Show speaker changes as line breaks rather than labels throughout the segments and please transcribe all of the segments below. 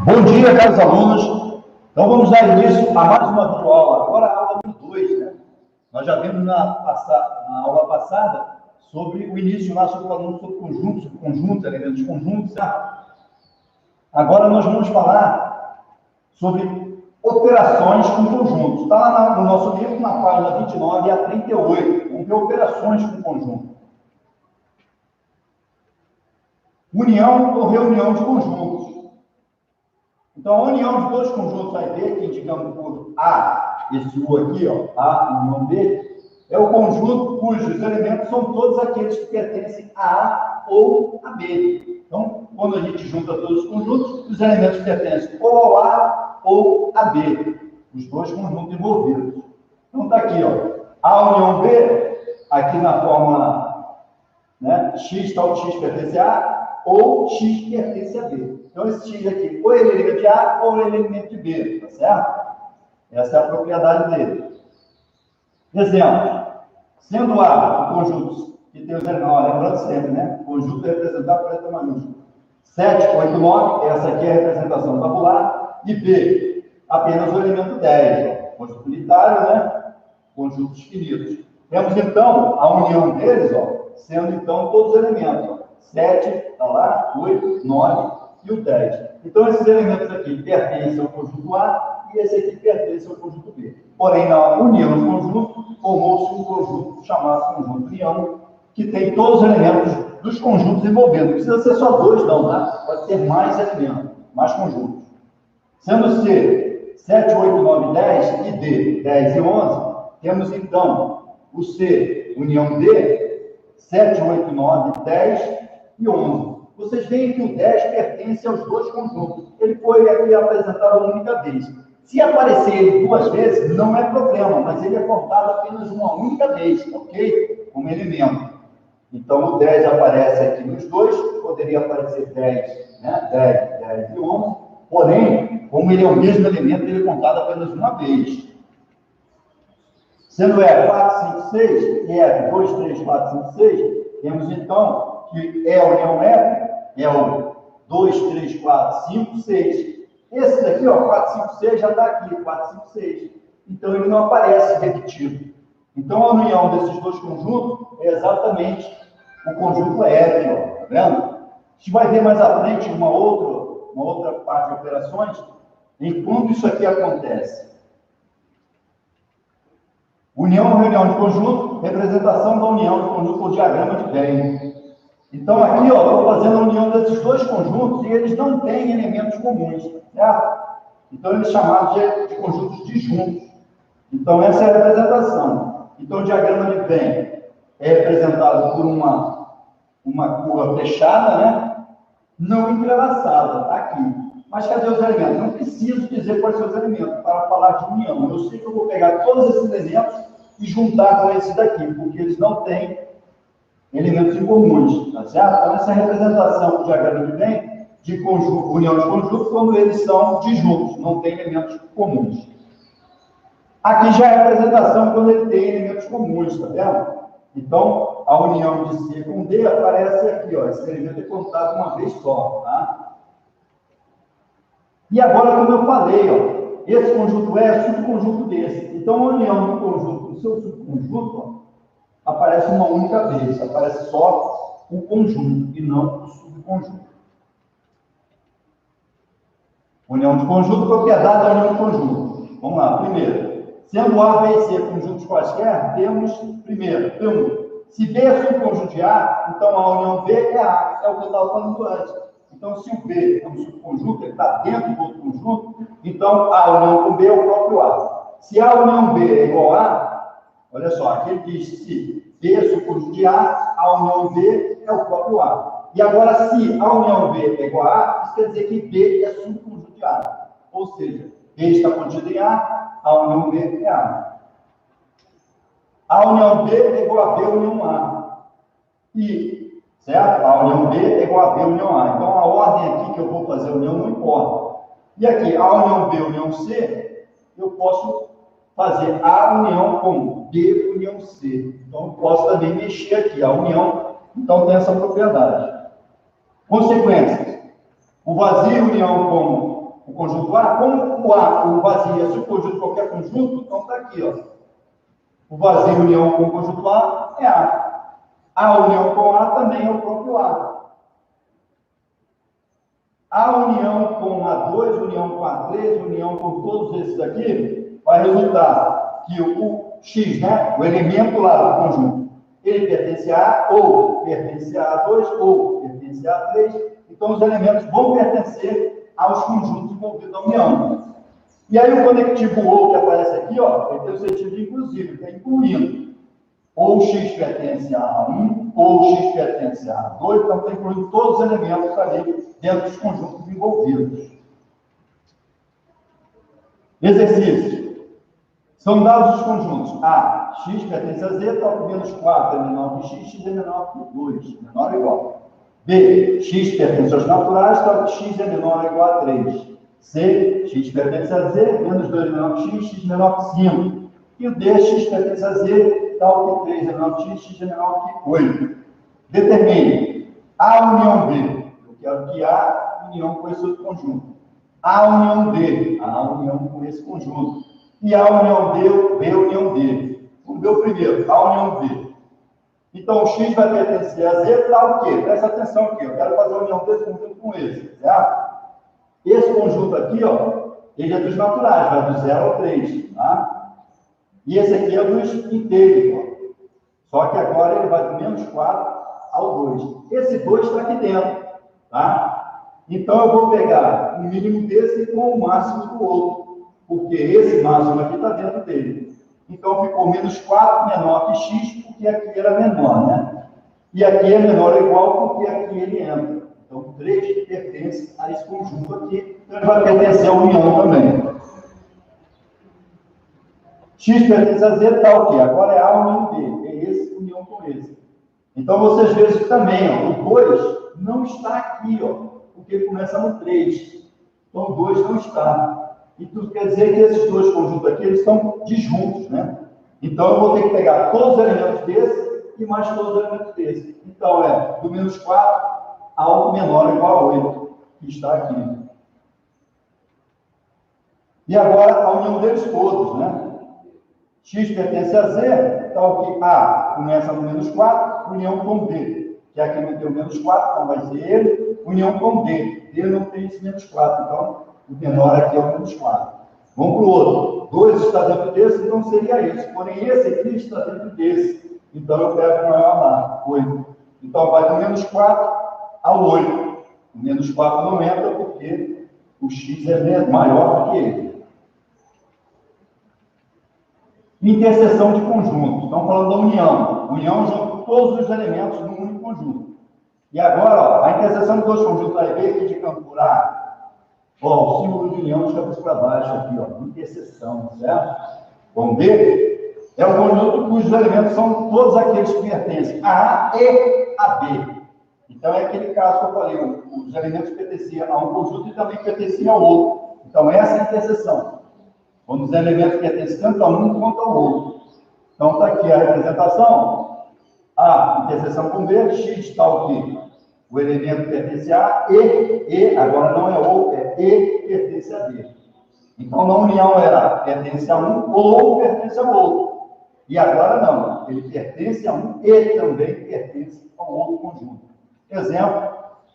Bom dia, caros alunos. Então, vamos dar início a mais uma videoaula. Agora, a aula número 2, né? Nós já vimos na aula passada sobre o início lá, falando sobre conjuntos, elementos conjuntos. Tá? Agora, nós vamos falar sobre operações com conjuntos. Está lá no nosso livro, na página 29 a 38. Vamos ver operações com conjunto. União ou reunião de conjuntos. Então, a união de dois conjuntos A e B, que indicamos por A, esse U aqui, ó, A união B, é o conjunto cujos elementos são todos aqueles que pertencem a A ou a B. Então, quando a gente junta todos os conjuntos, os elementos pertencem ou ao A ou a B, os dois conjuntos envolvidos. Então, está aqui, ó, A união B, aqui na forma, né, X, tal X pertence a A, ou X pertence a B. Então, esse X aqui, ou ele é elemento de A, ou ele é elemento de B, tá certo? Essa é a propriedade dele. Exemplo. Sendo A o conjunto que tem os elementos, lembrando sempre, né? O conjunto é representado por letra maiúscula. 7, 8, 9, essa aqui é a representação tabular. E B, apenas o elemento 10, ó, conjunto unitário, né? Conjuntos finitos. Temos, então, a união deles, ó, sendo, então, todos os elementos. Ó. 7, está lá, 8, 9 e o 10. Então, esses elementos aqui pertencem ao conjunto A e esse aqui pertence ao conjunto B. Porém, na união do conjunto, formou-se um conjunto chamado conjunto união, que tem todos os elementos dos conjuntos envolvidos. Não precisa ser só dois, não, tá? Pode ter mais elementos, mais conjuntos. Sendo C, 7, 8, 9, 10 e D, 10 e 11, temos, então, o C, união D, 7, 8, 9, 10 e 11. Vocês veem que o 10 pertence aos dois conjuntos. Ele foi aqui apresentado uma única vez. Se aparecer ele duas vezes, não é problema, mas ele é cortado apenas uma única vez, ok? Como elemento. Então, o 10 aparece aqui nos dois, poderia aparecer 10, né? 10 e 11. Porém, como ele é o mesmo elemento, ele é contado apenas uma vez. Sendo E 4, 5, 6, e F 2, 3, 4, 5, 6, temos então que E união F é o 2, 3, 4, 5, 6. Esse daqui, ó, 4, 5, 6 já está aqui, 4, 5, 6. Então, ele não aparece repetido. Então, a união desses dois conjuntos é exatamente o conjunto F, ó, tá vendo? A gente vai ver mais à frente uma outra parte de operações, enquanto isso aqui acontece. União ou reunião de conjunto, representação da união de conjunto por diagrama de Venn. Então, aqui, ó, estou fazendo a união desses dois conjuntos e eles não têm elementos comuns, certo? Então, eles são chamados de conjuntos disjuntos. Então, essa é a representação. Então, o diagrama de Venn é representado por uma curva fechada, né? Não entrelaçada, tá aqui. Mas cadê os elementos? Não preciso dizer quais são os elementos para falar de união. Eu sei que eu vou pegar todos esses elementos e juntar com esses daqui, porque eles não têm elementos incomuns, tá certo? Então, essa é a representação do diagrama de Venn de conjunto, união de conjunto, quando eles são disjuntos, não têm elementos comuns. Aqui já é a representação quando ele tem elementos comuns, tá vendo? Então, a união de C com D aparece aqui, ó. Esse elemento é contado uma vez só, tá? E agora, como eu falei, ó, esse conjunto é subconjunto desse. Então, a união do conjunto com o seu subconjunto, ó, aparece uma única vez, aparece só o conjunto e não o subconjunto. União de conjunto, propriedade da união de conjunto. Vamos lá, primeiro. Sendo A, B e C conjuntos quaisquer, temos, primeiro, P1. Se B é subconjunto de A, então a união B é A, é o que eu estava falando antes. Então, se o B é um subconjunto, ele está dentro do outro conjunto, então a união com B é o próprio A. Se A união B é igual a A, olha só, aqui ele diz se B é subconjunto de a união B é o próprio A. E agora, se a união B é igual a A, isso quer dizer que B é subconjunto de A. Ou seja, B está contido em A união B é A. A união B é igual a B união A. E, certo? A união B é igual a B união A. Então, a ordem aqui que eu vou fazer a união não importa. E aqui, a união B união C, eu posso fazer A união com B união C. Então, eu posso também mexer aqui. A união, então, tem essa propriedade. Consequências. O vazio união com o conjunto A, como o vazio é subconjunto de qualquer conjunto, então está aqui, ó. O vazio união com o conjunto A é A. A união com A também é o próprio A. A união com A2, união com A3, união com todos esses aqui, vai resultar que o X, né, o elemento lá do conjunto, ele pertence a A, ou pertence a A2, ou pertence a A3. Então, os elementos vão pertencer aos conjuntos envolvidos na união. E aí, o conectivo ou que aparece aqui, ó, ele tem o sentido de inclusive, está incluindo. Ou o X pertence a A1, ou o X pertence a A2, então está incluindo todos os elementos ali dentro dos conjuntos envolvidos. Exercício. São dados os conjuntos A, X pertence a Z, tal que menos 4 é menor que X, X é menor que 2, menor ou igual. B, X pertence aos naturais, tal que X é menor ou igual a 3. C, X pertence a Z, menos 2 é menor que X, X é menor que 5. E o D, X pertence a Z, tal que 3 é menor que X, X é menor que 8. Determine A união B. Eu quero que A união com esse outro conjunto. A união D, A união com esse conjunto. E A união D, B união D. Vamos ver o primeiro, A união D. Então, o X vai pertencer a Z, tal o quê? Presta atenção aqui, eu quero fazer a união desse conjunto com esse, certo? Esse conjunto aqui, ó, ele é dos naturais, vai do 0 ao 3, tá? E esse aqui é dos inteiros, ó. Só que agora ele vai do menos 4 ao 2. Esse 2 está aqui dentro, tá? Então, eu vou pegar o mínimo desse com o máximo do outro, porque esse máximo aqui está dentro dele. Então, ficou menos 4 menor que X, porque aqui era menor, né? E aqui é menor ou igual, porque aqui ele entra. Então, 3 pertence a esse conjunto aqui, então ele vai pertencer à união também. X pertence a Z, tal que agora é A união D, é esse união com esse. Então, vocês vejam que também, ó, o 2 não está aqui, ó, porque começa no 3. Então, o 2 não está. E tudo quer dizer que esses dois conjuntos aqui, eles estão disjuntos, né? Então, eu vou ter que pegar todos os elementos desse e mais todos os elementos desse. Então, é do menos 4 ao menor ou igual a 8, que está aqui. E agora, a união deles todos, né? X pertence a Z, tal que A começa no menos 4, união com D. Que aqui não tem o menos 4, então vai ser ele, união com D. D não tem esse menos 4, então o menor aqui é o menos 4. Vamos para o outro. 2 está dentro desse, então seria esse. Porém, esse aqui está dentro desse. Então, eu pego o maior lá, 8. Então, vai do menos 4 ao 8. O menos 4 não entra porque o X é maior do que ele. Interseção de conjuntos. Estamos falando da união. União junto todos os elementos num único conjunto. E agora, ó, a interseção de dois conjuntos A e B, aqui de campo por A, ó, o símbolo de união de cabeça para baixo aqui, ó, interseção, certo? Vamos ver? É um conjunto cujos elementos são todos aqueles que pertencem a A e a B. Então, é aquele caso que eu falei, os elementos pertenciam a um conjunto e também pertenciam ao outro. Então, essa é a interseção. Quando os elementos pertencem tanto a um quanto ao outro. Então, está aqui a representação. A, interseção com B, X tal que o elemento pertence a A, e, agora não é ou, é E pertence a B. Então, na união era pertence a um ou pertence ao outro. E agora não, ele pertence a um e também pertence ao outro conjunto. Exemplo,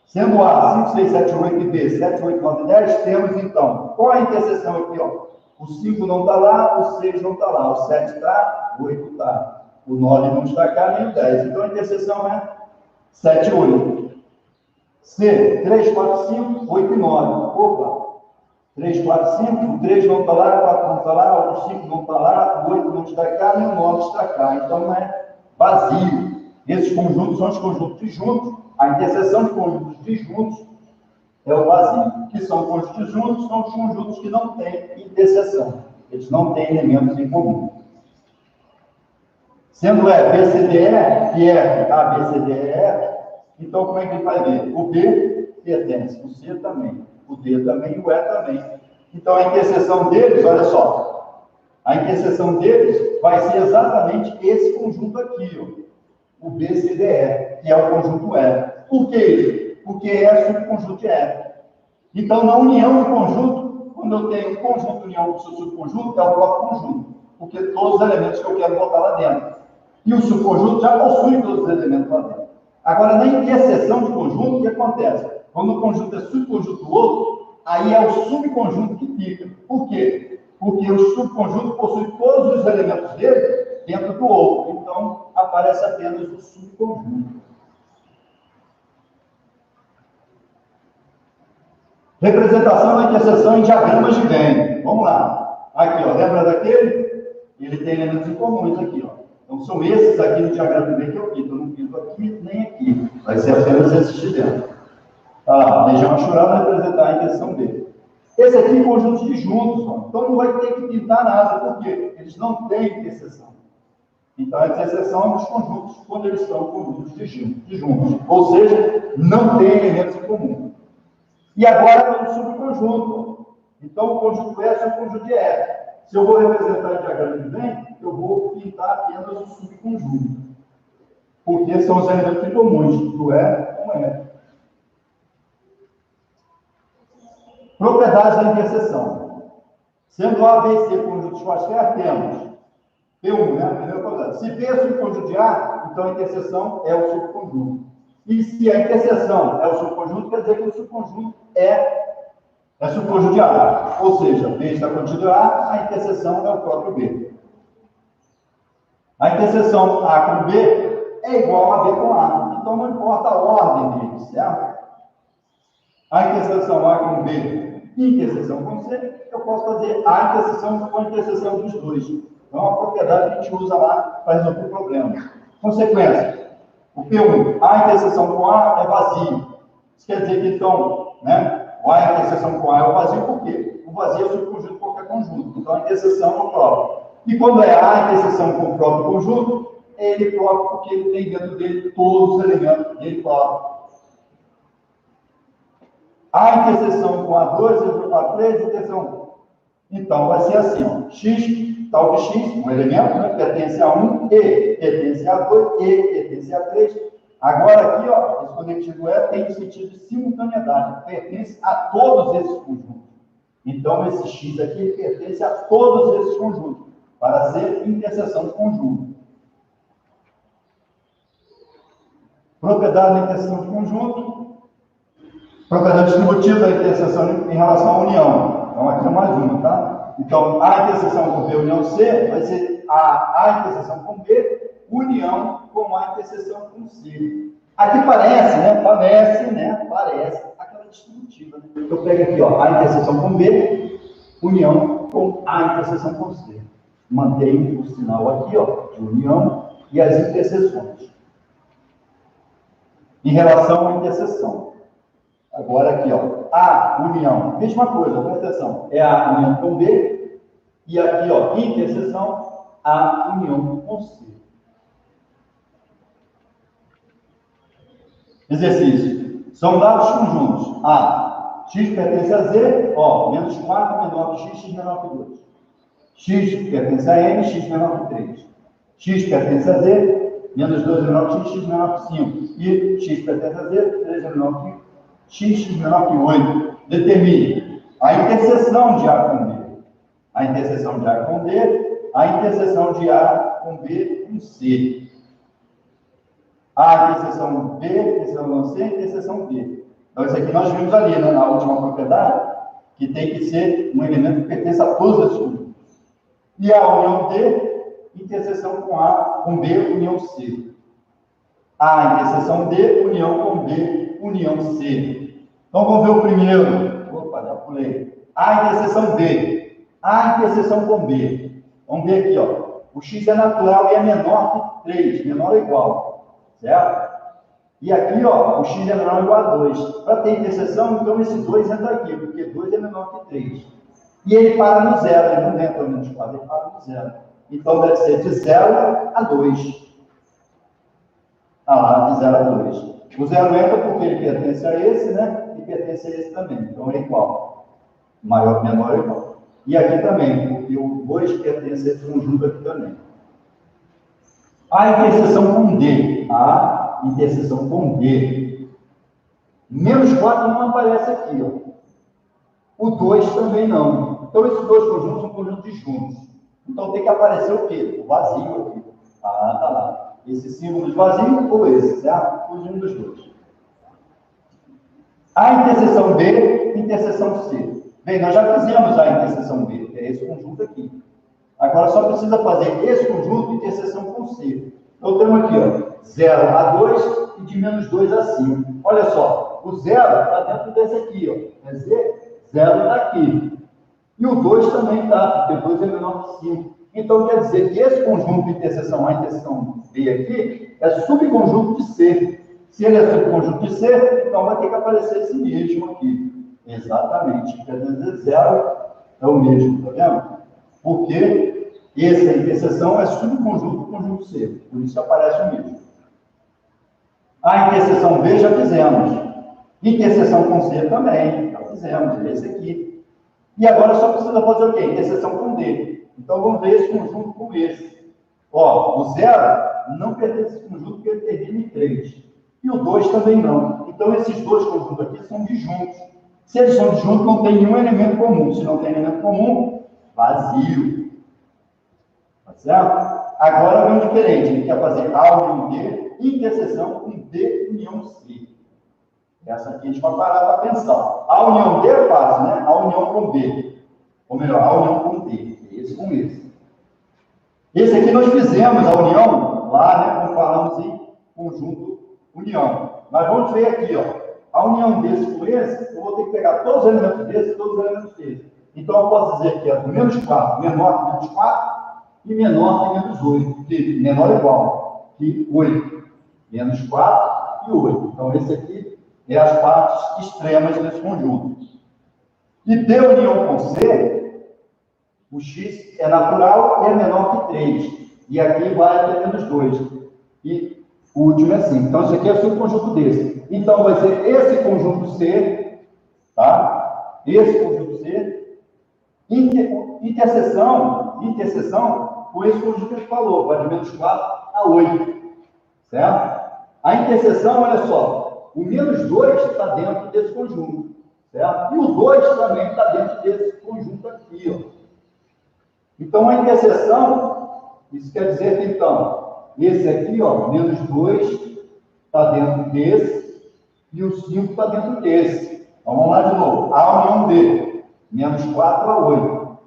sendo A 5, 6, 7, 8 e B 7, 8, 9 e 10, temos então, qual é a interseção aqui? Ó? O 5 não está lá, o 6 não está lá, o 7 está, o 8 está, o 9 não está cá, nem o 10. Então, a interseção é 7 e 8. C, 3, 4, 5, 8 e 9. Opa! 3, 4, 5, o 3 não está lá, o 4 não está lá, o 5 não está lá, o 8 não está cá, nem o 9 está cá. Então, é vazio. Esses conjuntos são os conjuntos disjuntos. A interseção de conjuntos disjuntos é o vazio. Que são conjuntos disjuntos, são os conjuntos que não têm interseção. Eles não têm elementos em comum. Sendo E, B, C, D, E, e F, A, B, C, D, E, F, então como é que ele vai ver? O B pertence, o C também, o D também e o E também. Então a interseção deles, olha só, a interseção deles vai ser exatamente esse conjunto aqui, ó, o B, C, D, E, que é o conjunto E. Por que isso? Porque é subconjunto de E. Então, na união do conjunto, quando eu tenho um conjunto união com o seu subconjunto, é o próprio conjunto, porque todos os elementos que eu quero botar lá dentro. E o subconjunto já possui todos os elementos lá dentro. Agora, na interseção de conjunto, o que acontece? Quando o conjunto é subconjunto do outro, aí é o subconjunto que fica. Por quê? Porque o subconjunto possui todos os elementos dele dentro do outro. Então, aparece apenas o subconjunto. Representação da interseção em diagramas de Venn. Vamos lá. Aqui, ó, lembra daquele? Ele tem elementos incomuns aqui, ó. Então, são esses aqui no diagrama de Venn que eu pinto. Eu não pinto aqui nem aqui. Vai ser apenas esses de dentro. Região Achural vai representar a interseção dele. Esse aqui é conjunto de juntos, ó. Então não vai ter que pintar nada, por quê? Eles não têm interseção. Então a interseção é dos conjuntos quando eles são conjuntos de juntos. Ou seja, não tem elementos em comum. E agora tem um subconjunto. Então o conjunto S é o conjunto de R. Se eu vou representar em diagrama de Venn, eu vou pintar apenas o subconjunto. Porque são os elementos incomuns do R com R. Propriedades da interseção. Sendo A, B e C conjuntos quaisquer, temos P1, né? Primeira propriedade. Se P é subconjunto de A, então a interseção é o subconjunto. E se a interseção é o subconjunto, quer dizer que o subconjunto é subconjunto de A. Ou seja, B está contido em A, a interseção é o próprio B. A interseção A com B é igual a B com A. Então não importa a ordem deles, certo? A interseção A com B e interseção com C, eu posso fazer a interseção com a interseção dos dois. Então, é uma propriedade que a gente usa lá para resolver o problema. Consequência, o P1, A interseção com A é vazio. Isso quer dizer que, então, né, o A interseção com A é o vazio, por quê? O vazio é subconjunto de qualquer conjunto. Então, a interseção é o próprio. E quando é A interseção com o próprio conjunto, é ele próprio, porque ele tem dentro dele todos os elementos dele próprio. A interseção com A2, A3, interseção. Então, vai ser assim, ó. X, tal que X, um elemento, né, pertence a 1, E pertence a 2, E pertence a 3. Agora aqui, ó, esse conectivo E tem o sentido de simultaneidade, pertence a todos esses conjuntos. Então, esse X aqui pertence a todos esses conjuntos, para ser interseção de conjunto. Propriedade da interseção de conjunto. Propriedade distributiva da interseção em relação à união. Então, aqui é mais uma, tá? Então, A interseção com B união C vai ser A interseção com B, união com A interseção com C. Aqui parece, né? Parece aquela distributiva. Né? Eu pego aqui, ó, A interseção com B, união com A interseção com C. Mantenho o sinal aqui, ó, de união e as interseções. Em relação à interseção. Agora aqui, ó, A união, mesma coisa, presta atenção, é A união com B, e aqui, ó, interseção, A união com C. Exercício. São dados conjuntos. A, x pertence a Z, ó, menos 4 menor que x, x menor que 2. X pertence a M, x menor que 3. X pertence a Z, menos 2 menor que x, x menor que 5. E x pertence a Z, 3 menor que x menor que 8. Determine a interseção de A com B. A interseção de A com B, a interseção de A com B com C. A interseção B, interseção C, interseção B. Então, isso aqui nós vimos ali, né, na última propriedade, que tem que ser um elemento que pertence a todos os conjuntos. E a união D, interseção com A, com B, união C. A interseção D, união com B, união C. Então, vamos ver o primeiro. Opa, já pulei. A interseção D. A interseção com B. Vamos ver aqui, ó. O x é natural e é menor que 3, menor ou igual. Certo? E aqui, ó, o x é menor ou igual a 2. Para ter interseção, então esse 2 entra aqui, porque 2 é menor que 3. E ele para no zero, ele não entra no menos 4, ele para no zero. Então, deve ser de 0 a 2. Lá, de 0 a 2. O zero entra porque ele pertence a esse, né? E pertence a esse também. Então, é igual. Maior, menor é igual. E aqui também, porque o 2 pertence a esse conjunto aqui também. A interseção com D. A interseção com D. Menos 4 não aparece aqui, ó. O 2 também não. Então, esses dois conjuntos são conjuntos disjuntos. Então, tem que aparecer o quê? O vazio aqui. Ah, tá lá. Esse símbolo de vazio ou esse, certo? Os um dos dois. A interseção B, interseção C. Bem, nós já fizemos a interseção B, que é esse conjunto aqui. Agora, só precisa fazer esse conjunto de interseção com C. Então, temos aqui, ó, 0 a 2 e de menos 2 a 5. Olha só, o 0 está dentro desse aqui, ó. Quer dizer, 0 está aqui. E o 2 também está, porque 2 é menor que 5. Então, quer dizer que esse conjunto de interseção A e interseção B aqui é subconjunto de C. Se ele é subconjunto de C, então vai ter que aparecer esse mesmo aqui. Exatamente. Quer dizer, 0 é o mesmo, tá vendo? Porque essa interseção é subconjunto do conjunto C. Por isso aparece o mesmo. A interseção B já fizemos. Interseção com C também. Já fizemos. É esse aqui. E agora só precisa fazer o quê? Interseção com D. Então vamos ver esse conjunto com esse. Ó, o 0 não pertence a esse conjunto porque ele termina em 3. E o 2 também não. Então esses dois conjuntos aqui são disjuntos. Se eles são disjuntos, não tem nenhum elemento comum. Se não tem elemento comum, vazio. Tá certo? Agora vem diferente. Ele quer fazer A união D, interseção com D união C. Essa aqui a gente vai parar para pensar. A união D é fácil, né? A união com B. Ou melhor, a união com D. Esse com esse. Esse aqui nós fizemos a união lá, né? Quando falamos em conjunto união. Mas vamos ver aqui, ó. A união desse com esse, eu vou ter que pegar todos os elementos desse e todos os elementos desse. Então eu posso dizer que é do menos 4 menor que menos 4 e menor que menos 8. Que menor é igual que 8. Menos 4 e 8. Então esse aqui é as partes extremas desse conjunto. E D união com C, o x é natural e é menor que 3. E aqui vai até menos 2. E o último é 5. Então, isso aqui é o subconjunto desse. Então, vai ser esse conjunto C, tá? Esse conjunto C, interseção com esse conjunto que a gente falou, vai de menos 4 a 8. Certo? A interseção, olha só, o menos 2 está dentro desse conjunto. Certo? E o 2 também está dentro desse conjunto aqui, ó. Então, a interseção, isso quer dizer que, então, esse aqui, ó, menos 2, está dentro desse, e o 5 está dentro desse. Então, vamos lá de novo. A união D, menos 4 a 8.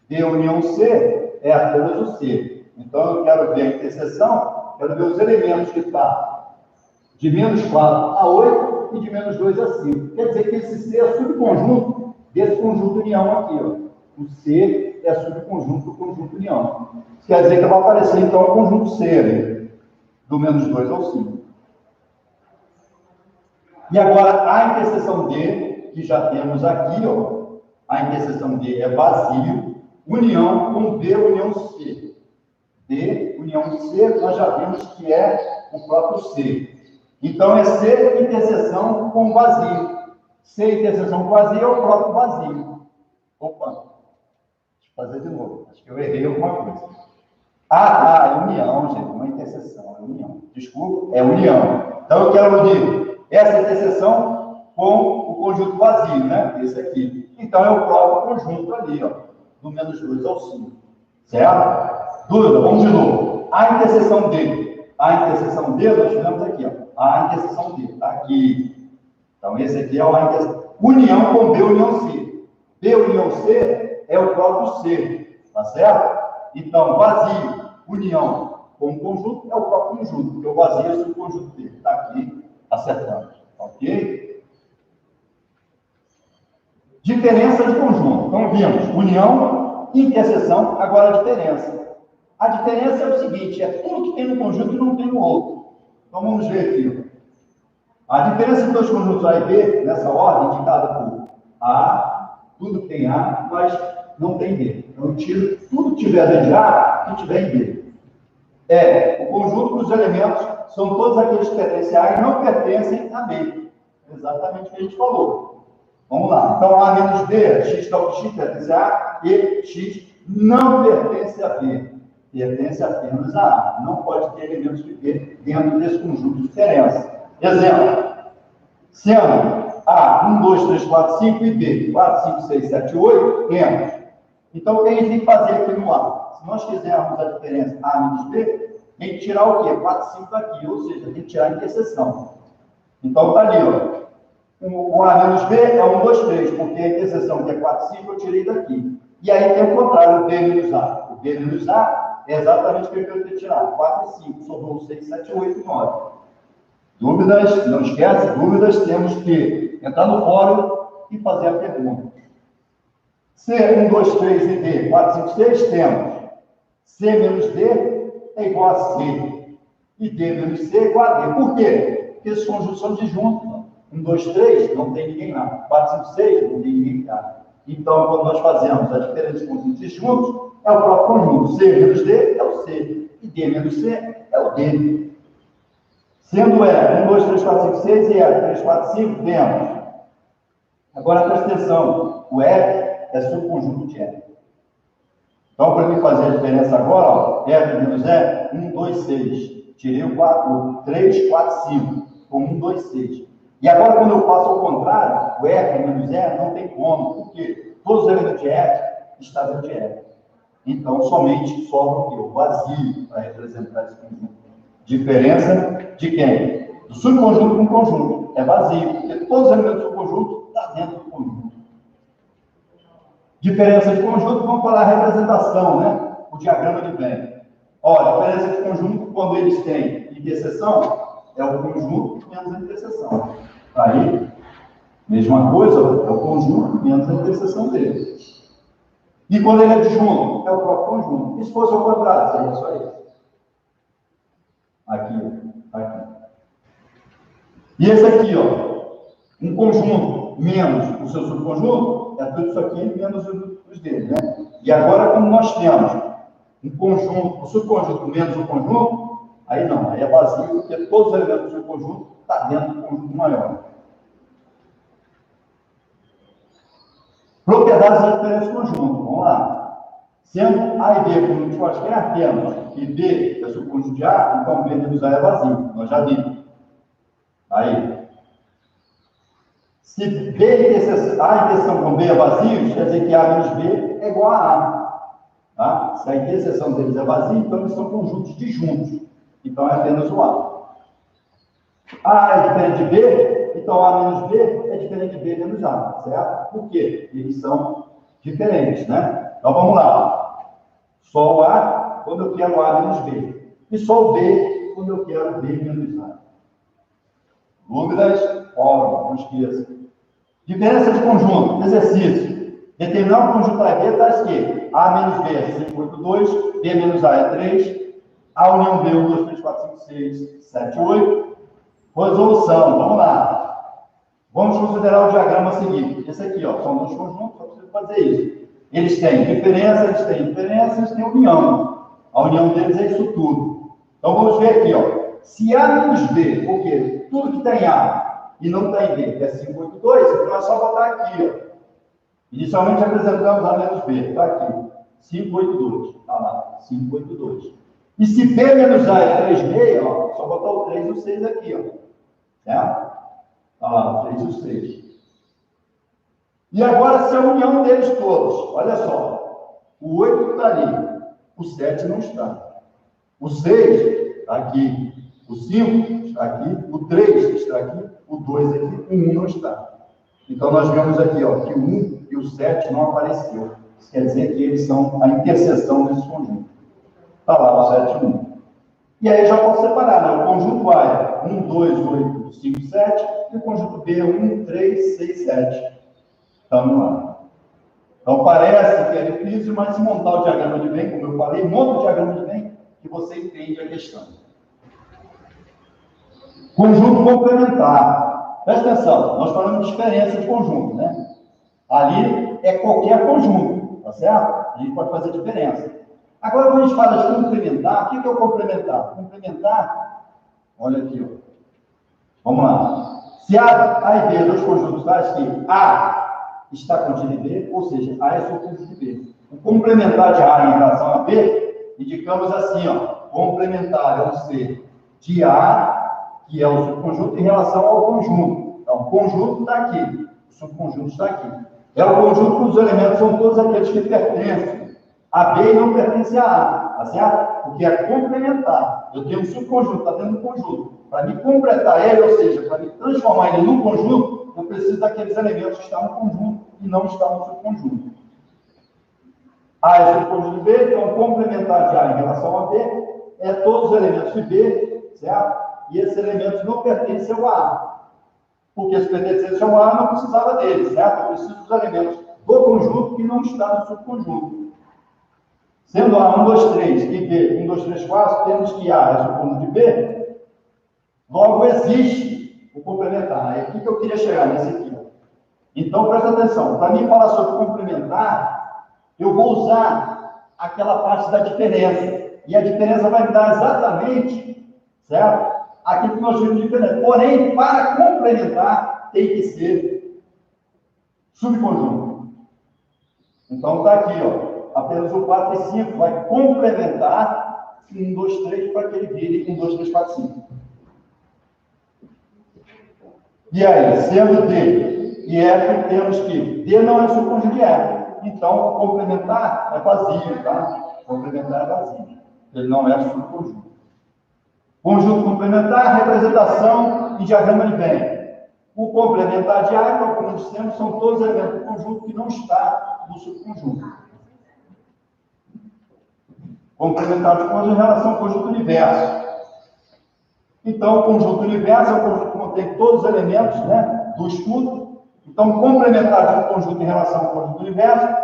D união C é apenas o C. Então, eu quero ver a interseção, quero ver os elementos que estão de menos 4 a 8 e de menos 2 a 5. Quer dizer que esse C é subconjunto desse conjunto união aqui, ó. O C é subconjunto do conjunto união. Isso quer dizer que vai aparecer, então, o conjunto C ali, do menos 2 ao 5. E agora, a interseção D, que já temos aqui, ó, a interseção D é vazio, união com D união C. D união C, nós já vimos que é o próprio C. Então, é C interseção com vazio. C interseção com vazio é o próprio vazio. Opa, deixa eu fazer de novo. Acho que eu errei alguma coisa. Ah, é união, gente. Uma interseção, é união. Desculpa, é união. Então, eu quero unir essa interseção com o conjunto vazio, né? Esse aqui. Então, é o próprio conjunto ali, ó. Do menos 2 ao 5. Certo? Dúvida? Vamos de novo. A interseção D. A interseção D, nós tivemos aqui, ó. A interseção D. Está aqui. Então, esse aqui é a interseção. União com B união C. B união C é o próprio C. Tá certo? Então, vazio, união com o conjunto é o próprio conjunto, porque o vazio é o conjunto dele. Está aqui, acertando. Ok? Diferença de conjunto. Então, vimos união, interseção, agora a diferença. A diferença é o seguinte, é tudo que tem no conjunto e não tem no outro. Então, vamos ver aqui. A diferença dos conjuntos A e B, nessa ordem, indicada por A, tudo que tem A, mas não tem B. Então, eu tiro tudo que tiver dentro de A e tiver em B. O conjunto dos elementos são todos aqueles que pertencem a A e não pertencem a B. Exatamente o que a gente falou. Vamos lá. Então, A menos B, X pertence a A e X não pertence a B. Pertence apenas a A. Não pode ter elementos de B dentro desse conjunto de diferença. Exemplo. Sendo A, 1, 2, 3, 4, 5 e B, 4, 5, 6, 7, 8, temos. Então, o que a gente tem que fazer aqui no A? Se nós quisermos a diferença A menos B, tem que tirar o quê? 4, 5 daqui, ou seja, tem que tirar a interseção. Então, está ali, ó. O A menos B é 1, 2, 3, porque a interseção que é 4, 5 eu tirei daqui. E aí tem o contrário, o B menos A. O B menos A é exatamente o que eu tenho que tirar. 4 e 5, sobrou 6, 7, 8, 9. Dúvidas? Não esquece, dúvidas, temos que entrar no fórum e fazer a pergunta. C, 1, 2, 3 e D, 4, 5, 6, temos. C menos D é igual a C. E D menos C é igual a D. Por quê? Porque esses conjuntos são disjuntos. 1, 2, 3, não tem ninguém lá. 4, 5, 6, não tem ninguém lá. Então, quando nós fazemos a diferença de conjuntos disjuntos, é o próprio conjunto. C menos D é o C. E D menos C é o D. Sendo E, 1, 2, 3, 4, 5, 6 e E, 3, 4, 5, temos. Agora, presta atenção. O F é subconjunto de E. Então, para mim fazer a diferença agora, ó, F menos E, 1, 2, 6. Tirei o 4, 3, 4, 5. Com 1, 2, 6. E agora, quando eu faço ao contrário, o F menos E não tem como. Por quê? Todos os elementos de F estão dentro de F. Então, somente sobra o quê? O vazio para representar esse conjunto. Diferença de quem? Do subconjunto com o conjunto. É vazio, porque todos os elementos do conjunto estão dentro do conjunto. Diferença de conjunto, vamos falar a representação, né? O diagrama de Venn. Ó, a diferença de conjunto, quando eles têm interseção, é o conjunto menos a interseção. Aí, mesma coisa, é o conjunto menos a interseção dele. E quando ele é disjunto, é o próprio conjunto. E se fosse ao contrário, seria só isso. Aqui, aqui. E esse aqui, ó, um conjunto menos o seu subconjunto, é tudo isso aqui menos os dele, né? E agora, como nós temos um conjunto, o subconjunto menos o conjunto, aí não, aí é vazio, porque todos os elementos do subconjunto estão dentro do conjunto maior. Propriedades da diferença de conjunto, vamos lá. Sendo A e B conjuntos quaisquer, temos que B é subconjunto de A, então B menos A é vazio, nós já vimos. Aí. Se B A interseção com B é vazio, quer dizer que A menos B é igual a A. Tá? Se a interseção deles é vazia, então eles são conjuntos disjuntos. Então é apenas o A. A é diferente de B, então A menos B é diferente de B menos A, certo? Por quê? Eles são diferentes, né? Então vamos lá. Só o A quando eu quero A menos B. E só o B quando eu quero B menos A. Dúvidas? Ora, não esqueça. Diferença de conjunto, exercício. Determinar o conjunto A e B traz que A menos B é 5, 8, 2, B menos A é 3, A união B, 1, 2, 3, 4, 5, 6, 7, 8. Resolução, vamos lá. Vamos considerar o diagrama seguinte. Esse aqui, ó, são dois conjuntos, só preciso fazer isso. Eles têm diferença, eles têm união. A união deles é isso tudo. Então vamos ver aqui, ó. Se A menos B, porque tudo que tem A e não tem B, que é 5, 8, 2, então é só botar aqui, ó. Inicialmente apresentamos A menos B, está aqui. 5, 8, 2. Está lá, 5, 8, 2. E se B menos A é 3 meio, ó, só botar o 3 e o 6 aqui, ó. Certo? Está lá, o 3 e o 6. E agora, se a união deles todos, olha só, o 8 está ali, o 7 não está. O 6 está aqui, o 5 está aqui, o 3 está aqui, o 2 aqui, o 1 não está. Então, nós vemos aqui, ó, que o 1 e o 7 não apareceu. Isso quer dizer que eles são a interseção desse conjunto. Está lá, o 7 e 1. E aí já posso separar, né? O conjunto A é 1, 2, 8, 5, 7, e o conjunto B é 1, 3, 6, 7. Estamos lá. Então parece que é difícil, mas se montar o diagrama de Venn, como eu falei, monta o diagrama de Venn que você entende a questão. Conjunto complementar. Presta atenção, nós falamos de diferença de conjunto, né? Ali é qualquer conjunto, tá certo? A gente pode fazer diferença. Agora, quando a gente fala de complementar, o que é o complementar? Complementar, olha aqui, ó. Vamos lá. Se A e B, dois conjuntos tais que A está contido em B, ou seja, A é subconjunto de B. O complementar de A em relação a B, indicamos assim, ó, complementar é o C de A, que é o subconjunto, em relação ao conjunto. É Então, o conjunto está aqui, o subconjunto está aqui. É o conjunto que os elementos são todos aqueles que pertencem a B e não pertencem a A, tá certo? Porque é complementar. Eu tenho um subconjunto, está dentro do conjunto. Para me completar ele, ou seja, para me transformar ele num conjunto, eu preciso daqueles elementos que estão no conjunto e não estão no subconjunto. A é subconjunto de B, então complementar de A em relação a B é todos os elementos de B, certo? E esses elementos não pertencem ao A. Porque se pertencesse ao A, eu não precisava deles, certo? Eu preciso dos elementos do conjunto que não está no subconjunto. Sendo A 1, 2, 3 e B 1, 2, 3, 4, temos que A é subconjunto de B, logo existe o complementar. É aqui que eu queria chegar, nesse aqui. Então, presta atenção. Para mim falar sobre complementar, eu vou usar aquela parte da diferença. E a diferença vai me dar exatamente, certo? Aquilo que nós vimos de diferença. Porém, para complementar, tem que ser subconjunto. Então, está aqui, ó. Apenas o 4 e 5 vai complementar 1, 2, 3 para que ele vire 1, 2, 3, 4, 5. E aí, sendo D e F, temos que D não é subconjunto de F. Então, complementar é vazio, tá? Complementar é vazio. Ele não é subconjunto. Conjunto complementar, representação e diagrama de Venn. O complementar de A, que é o que nós dissemos, são todos os elementos do conjunto que não está no subconjunto. Complementar de conjunto em relação ao conjunto universo. Então, o conjunto universo é o conjunto que contém todos os elementos, né, do estudo. Então, complementar de um conjunto em relação ao conjunto universo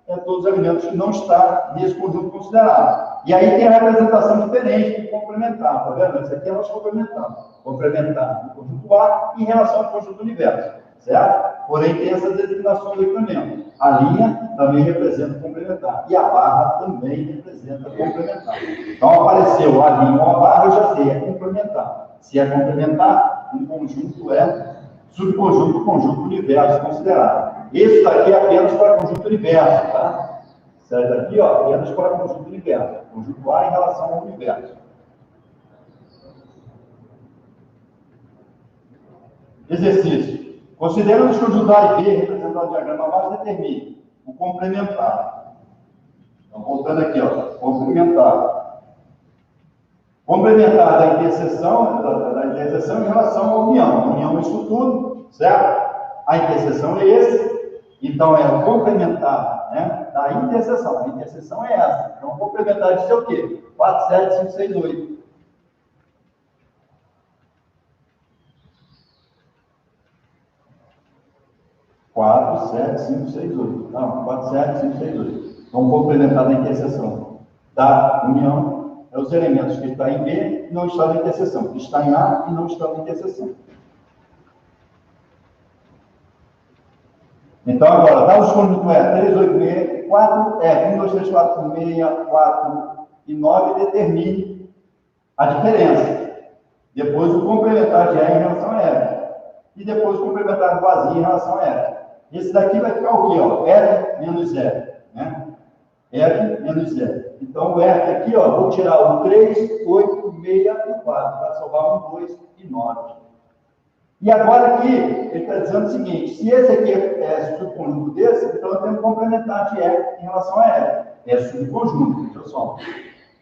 é todos os elementos que não estão nesse conjunto considerado. E aí tem a representação diferente de complementar, tá vendo? Esse aqui é o nosso complementar. Complementar do conjunto A em relação ao conjunto universo, certo? Porém, tem essas designações aqui também. A linha também representa complementar. E a barra também representa complementar. Então, apareceu a linha ou a barra, eu já sei, é complementar. Se é complementar, um conjunto é subconjunto do conjunto universo considerado. Esse daqui é apenas para conjunto universo, tá? Esse daqui, ó, apenas para conjunto universo. Conjunto A em relação ao universo. Exercício. Considerando os conjuntos A e B representados no diagrama abaixo, determine o complementar. Então, voltando aqui, ó, complementar. Complementar da interseção, em relação à união. A união é isso tudo, certo? A interseção é esse. Então, é o complementar, né, da interseção. A interseção é essa. Então, complementar de ser o quê? 4, 7, 5, 6, 8. Quatro, 7, 5, 6, 8. Não, 4, 7, 5, 6, 8. Vamos complementar da interseção da união. É os elementos que estão em B e não estão na interseção. Que está em A e não estão na interseção. Então, agora, dados os conjuntos é 3, 8, 6, 4, 1, 2, 3, 4, 6, 4 e 9, determine a diferença. Depois o complementar de A em relação a F. E depois o complementar do vazio em relação a F. Esse daqui vai ficar o quê? Ó? F menos F. Né? F menos F. Então, o F aqui, ó, vou tirar o 3, 8, 6 e 4. Vai sobrar 1, 2 e 9. E agora aqui, ele está dizendo o seguinte: se esse aqui é subconjunto desse, então eu tenho que complementar de F em relação a F. É subconjunto, pessoal.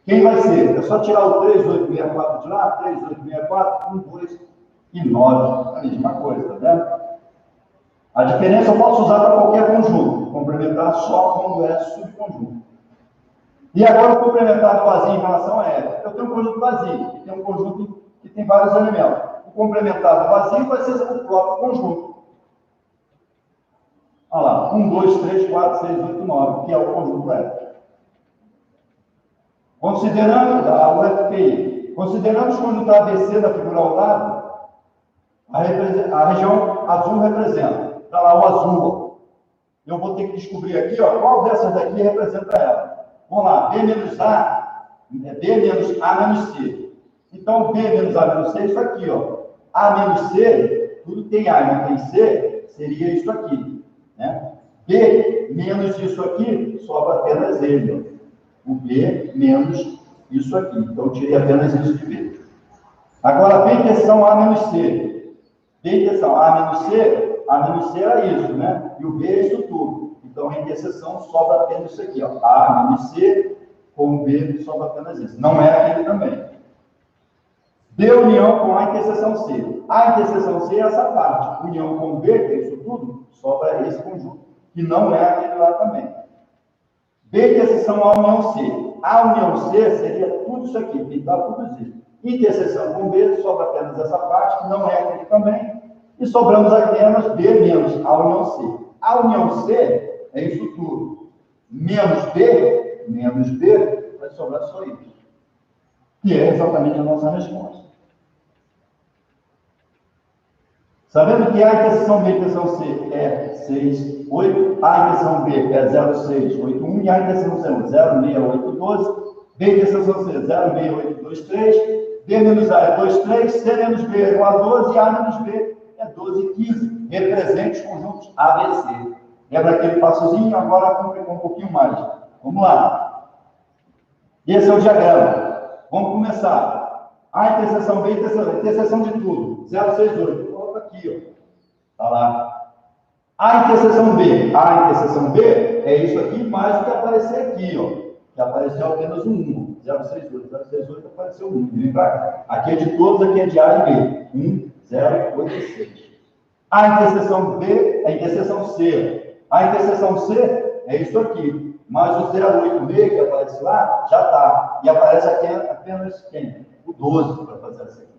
Quem vai ser? É só tirar o 3, 8, 6, 4 de lá, 3, 8, 6, 4, 1, 2 e 9. A mesma coisa, tá vendo? A diferença eu posso usar para qualquer conjunto. Complementar só quando é subconjunto. E agora o complementar do vazio em relação a F. Eu tenho um conjunto vazio, que tem um conjunto que tem vários elementos. O complementar do vazio vai ser o próprio conjunto. Olha lá, 1, 2, 3, 4, 6, 8, 9, que é o conjunto F. Considerando a UFPI, considerando os conjuntos ABC da figura ao lado, a região azul representa. Está lá o azul. Eu vou ter que descobrir aqui, ó, qual dessas daqui representa ela. Vamos lá, B menos A, B menos A menos C. Então, B menos A menos C é isso aqui, ó. A menos C, tudo tem A e não tem C, seria isso aqui, né? B menos isso aqui, sobra apenas ele, ó. O B menos isso aqui. Então, eu tirei apenas isso de B. Agora, B interseção A menos C. B interseção A menos C era isso, né? E o B é isso tudo. Então, a interseção sobra apenas isso aqui, ó. A menos C com B sobra apenas isso. Não é aquele também. B união com A interseção C. A interseção C é essa parte. União com B, que é isso tudo, sobra esse conjunto. Que não é aquele lá também. B interseção A união C. A união C seria tudo isso aqui, que dá tudo isso. Interseção com B, sobra apenas essa parte, que não é aquele também. E sobramos apenas B menos A união C. A união C é isso tudo. Menos B, vai sobrar só isso. Que é exatamente a nossa resposta. Sabendo que A interseção B interseção C é 6, 8, A interseção B é 0, 6, 8, 1, e A interseção C é 0, 6, 8, 12, B interseção C é 0, 6, 8, 2, 3, B menos A é 2, 3, C menos B é igual a 12, e A menos B é 12, 15. Represente os conjuntos A, B, C. Lembra aquele passozinho? Agora complicou um pouquinho mais. Vamos lá. Esse é o diagrama. Vamos começar. A interseção B, interseção de tudo. 0, 6, 8. Coloca aqui, ó. Tá lá. A interseção B. A interseção B é isso aqui mais o que aparecer aqui, ó. Que apareceu apenas um 1. 068. 068 apareceu 1. Vem pra cá. Aqui é de todos, aqui é de A e B. 1, 0, 8 e 6. A interseção B é a interseção C. A interseção C é isso aqui. Mas o 086 que aparece lá, já está. E aparece aqui apenas quem? O 12 para fazer essa aqui.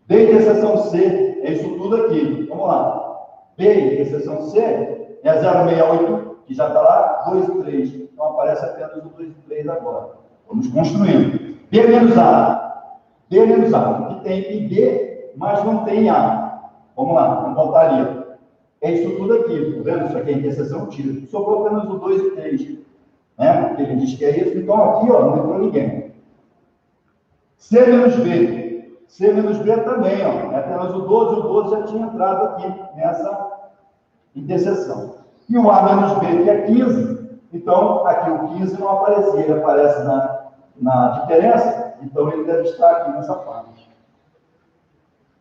B interseção C é isso tudo aqui. Vamos lá. B interseção C é 068, que já está lá, 2 e 3. Então aparece apenas o 2 e 3 agora. Vamos construindo. B menos A. B menos A. Que tem B, mas não tem A. Vamos lá, vamos voltar ali. Ó. É isso tudo aqui. Tá vendo? Isso aqui é interseção tira. Sobrou apenas o 2 e 3. Né? Porque ele diz que é isso. Então aqui, ó, não entrou ninguém. C menos B. C menos B também, ó. É apenas o 12. O 12 já tinha entrado aqui nessa interseção. E o A menos B, que é 15. Então, aqui o 15 não aparecia. Ele aparece na diferença. Então, ele deve estar aqui nessa parte.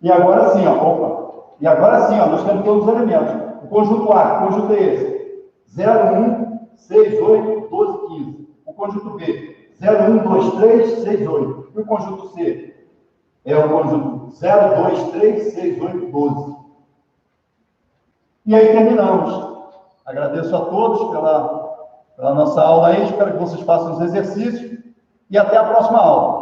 E agora sim, ó. Opa. E agora sim, ó, nós temos todos os elementos. O conjunto A, que conjunto é esse? 0, 1, 6, 8, 12, 15. O conjunto B, 0, 1, 2, 3, 6, 8. E o conjunto C é o conjunto 0, 2, 3, 6, 8, 12. E aí terminamos. Agradeço a todos pela nossa aula aí. Espero que vocês façam os exercícios. E até a próxima aula.